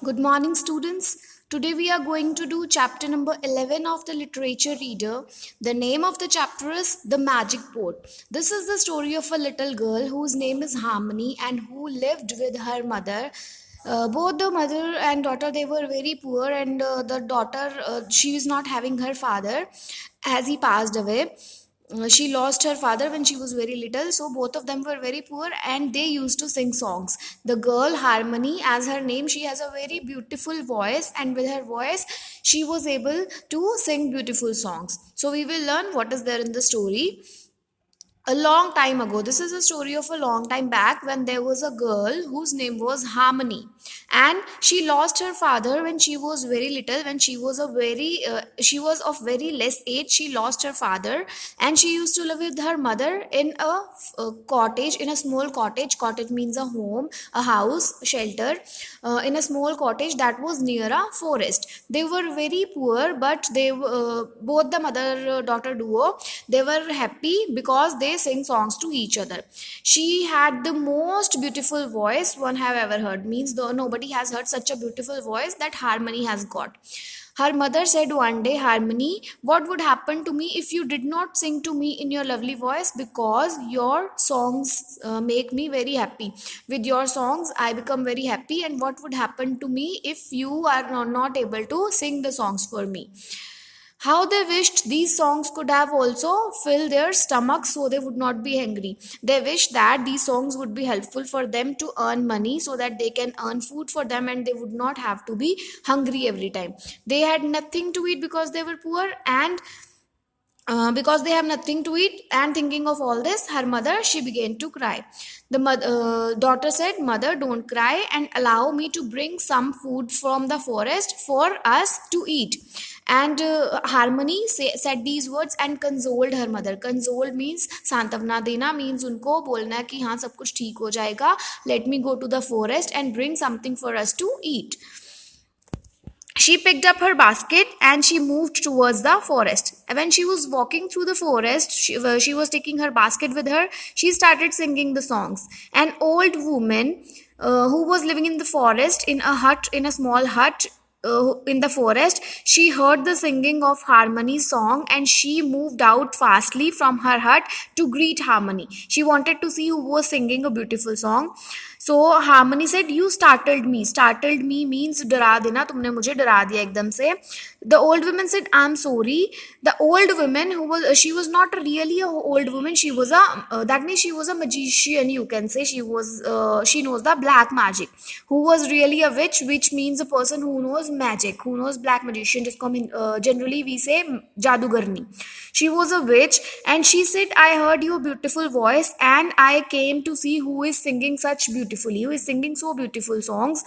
Good morning, students. Today we are going to do chapter number 11 of the literature reader. The name of the chapter is The Magic Board. This is the story of a little girl whose name is Harmony and who lived with her mother. Both the mother and daughter, they were very poor, and the daughter, she was not having her father as he passed away. She lost her father when she was very little, so both of them were very poor and they used to sing songs. The girl Harmony, as her name, she has a very beautiful voice, and with her voice she was able to sing beautiful songs. So we will learn what is there in the story. A long time ago, this is a story of a long time back, when there was a girl whose name was Harmony, and she lost her father when she was very little. When she was of very less age, she lost her father, and she used to live with her mother in a cottage, in a small cottage. Cottage means a home, a house, shelter, in a small cottage that was near a forest. They were very poor, but both the mother daughter duo, they were happy because they sing songs to each other. She had the most beautiful voice one have ever heard. Means though nobody has heard such a beautiful voice that Harmony has got. Her mother said one day, Harmony, what would happen to me if you did not sing to me in your lovely voice? Because your songs make me very happy. With your songs, I become very happy. And what would happen to me if you are not able to sing the songs for me? How they wished these songs could have also filled their stomachs so they would not be hungry. They wished that these songs would be helpful for them to earn money so that they can earn food for them and they would not have to be hungry every time. They had nothing to eat because they were poor, and because they have nothing to eat, and thinking of all this, her mother, she began to cry. The daughter said, Mother, don't cry and allow me to bring some food from the forest for us to eat. And Harmony said these words and consoled her mother. Console means सांत्वना देना, means उनको बोलना कि हाँ सब कुछ ठीक हो जाएगा. Let me go to the forest and bring something for us to eat. She picked up her basket and she moved towards the forest. When she was walking through the forest, she was taking her basket with her. She started singing the songs. An old woman who was living in the forest, in a hut, in a small hut, in the forest, she heard the singing of Harmony's song and she moved out fastly from her hut to greet Harmony. She wanted to see who was singing a beautiful song. So Harmony said, You startled me. Startled me means डरा देना, तुमने मुझे डरा दिया एकदम से. The old woman said, I'm sorry. The old woman, she was not really a old woman. She was that means she was a magician, you can say. She knows the black magic. Who was really a witch? Witch means a person who knows magic, who knows black magician. जिसको generally we say जादूगरनी. She was a witch and she said, I heard your beautiful voice and I came to see who is singing such beautifully, who is singing so beautiful songs.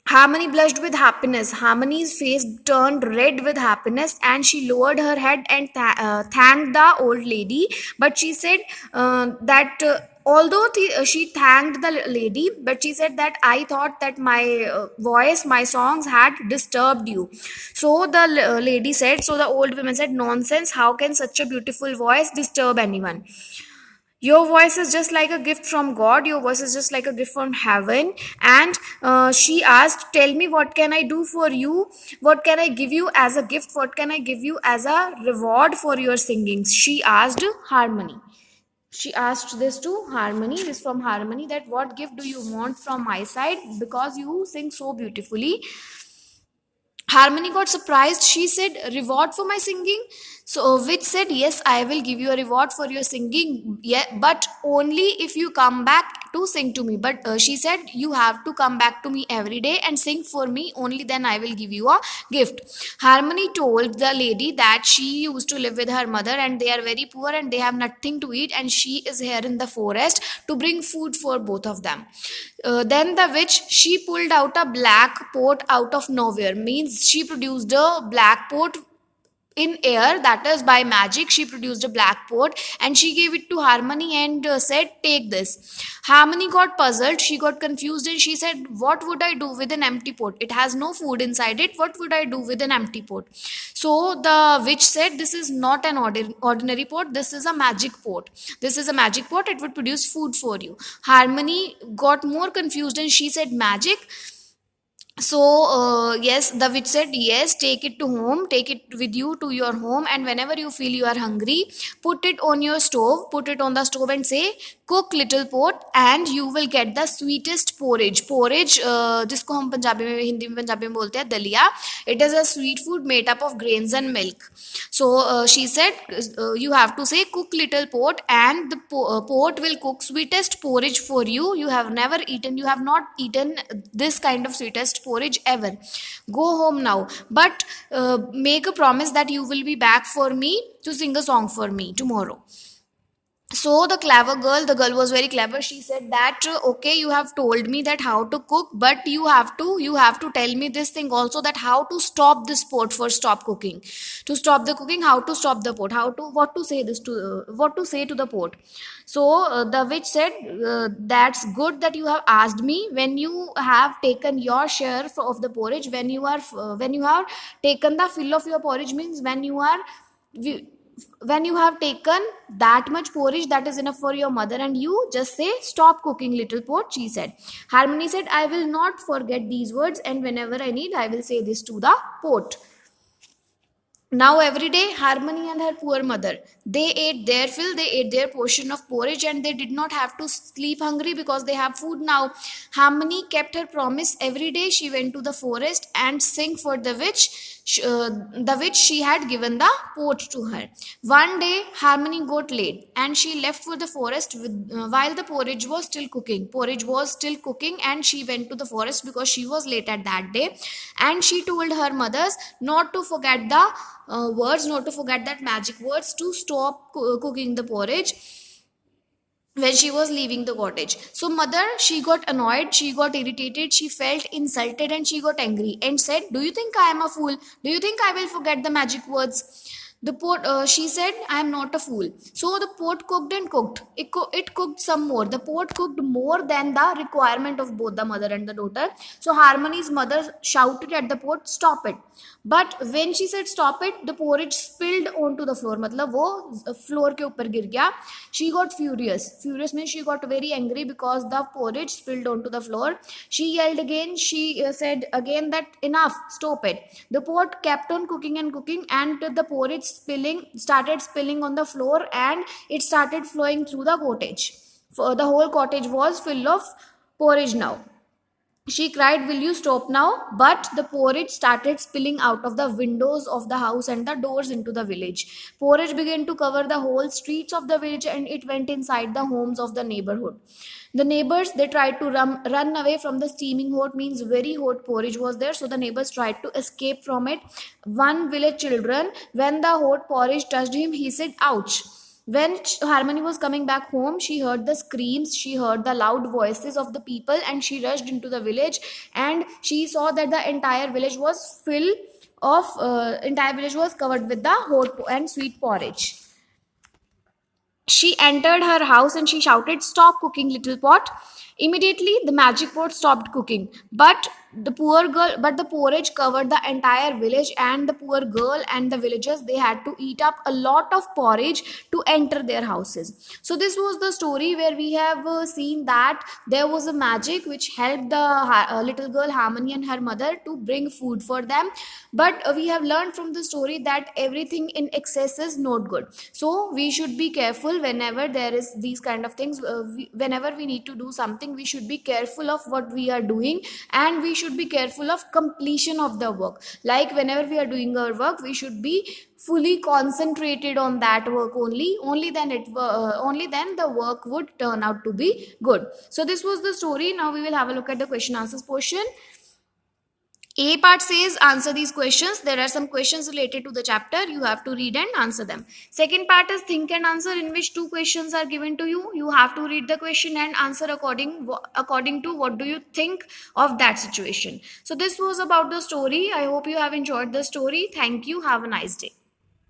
Harmony blushed with happiness. Harmony's face turned red with happiness and she lowered her head and thanked the old lady. But she said that although she thanked the lady, but she said that I thought that my voice, my songs had disturbed you. So the lady said, so the old woman said, Nonsense, how can such a beautiful voice disturb anyone? Your voice is just like a gift from God. Your voice is just like a gift from heaven. And she asked, Tell me, what can I do for you? What can I give you as a gift? What can I give you as a reward for your singing? She asked Harmony. She asked this to Harmony, this from Harmony, that what gift do you want from my side because you sing so beautifully? Harmony got surprised. She said, Reward for my singing? So Witch said, Yes, I will give you a reward for your singing, yeah, but only if you come back to sing to me. But she said, You have to come back to me every day and sing for me, only then I will give you a gift. Harmony told the lady that she used to live with her mother and they are very poor and they have nothing to eat, and she is here in the forest to bring food for both of them. Then the witch, she pulled out a black pot out of nowhere. Means she produced a black pot in air, that is by magic. She produced a black pot and she gave it to Harmony and said, Take this. Harmony got puzzled, she got confused, and she said, What would I do with an empty pot? It has no food inside it. What would I do with an empty pot? So the witch said, This is not an ordinary pot, this is a magic pot. This is a magic pot, it would produce food for you. Harmony got more confused and she said, Magic? So yes, the witch said, yes, take it to home, take it with you to your home, and whenever you feel you are hungry, put it on your stove, put it on the stove and say, cook little pot, and you will get the sweetest porridge जिसको हम पंजाबी में, हिंदी में, पंजाबी में बोलते हैं दलिया. It is a sweet food made up of grains and milk. So she said, you have to say, cook little pot, and the pot will cook sweetest porridge for you. You have not eaten this kind of sweetest porridge ever. Go home now, but make a promise that you will be back for me to sing a song for me tomorrow. So the clever girl, the girl was very clever, she said that, okay, you have told me that how to cook, but you have to tell me this thing also, that how to stop this pot for stop cooking, to stop the cooking, how to stop the pot, how to, what to say this to, what to say to the pot. So the witch said, that's good that you have asked me. When you have taken your share of the porridge, when you have taken the fill of your porridge, means when you have taken that much porridge that is enough for your mother and you, just say, stop cooking little pot, she said. Harmony said, I will not forget these words, and whenever I need, I will say this to the pot. Now every day, Harmony and her poor mother, they ate their fill, they ate their portion of porridge, and they did not have to sleep hungry because they have food now. Harmony kept her promise. Every day she went to the forest and sang for the witch, the which she had given the pot to her. One day Harmony got late and she left for the forest while the porridge was still cooking. Porridge was still cooking and she went to the forest because she was late at that day. And she told her mothers not to forget the words, not to forget that magic words to stop cooking the porridge when she was leaving the cottage. So mother, she got annoyed, she got irritated, she felt insulted, and she got angry and said, do you think I am a fool? Do you think I will forget the magic words? The pot, she said, I am not a fool. So the pot cooked and cooked. It cooked some more. The pot cooked more than the requirement of both the mother and the daughter. So Harmony's mother shouted at the pot, stop it. But when she said stop it, the porridge spilled onto the floor. मतलब वो floor के ऊपर गिर गया. She got furious. Furious means she got very angry because the porridge spilled onto the floor. She yelled again. She said again that enough, stop it. The pot kept on cooking and cooking, and the porridge started spilling on the floor, and it started flowing through the cottage. The whole cottage was full of porridge now. She cried, will you stop now? But the porridge started spilling out of the windows of the house and the doors into the village. Porridge began to cover the whole streets of the village, and it went inside the homes of the neighborhood. The neighbors, they tried to run away from the steaming hot, means very hot porridge was there. So the neighbors tried to escape from it. One village children, when the hot porridge touched him, he said, ouch. When Harmony was coming back home, she heard the screams, she heard the loud voices of the people, and she rushed into the village, and she saw that the entire village was entire village was covered with the hot and sweet porridge. She entered her house and she shouted, stop cooking, little pot. Immediately, the magic pot stopped cooking. But the porridge covered the entire village, and the poor girl and the villagers, they had to eat up a lot of porridge to enter their houses. So this was the story where we have seen that there was a magic which helped the little girl Harmony and her mother to bring food for them. But we have learned from the story that everything in excess is not good. So we should be careful whenever there is these kind of things. Whenever we need to do something, we should be careful of what we are doing, and we should be careful of completion of the work. Like whenever we are doing our work, we should be fully concentrated on that work only then the work would turn out to be good. So this was the story. Now we will have a look at the question answers portion. A part says answer these questions. There are some questions related to the chapter. You have to read and answer them. Second part is think and answer, in which two questions are given to you. You have to read the question and answer according to what do you think of that situation. So this was about the story. I hope you have enjoyed the story. Thank you. Have a nice day.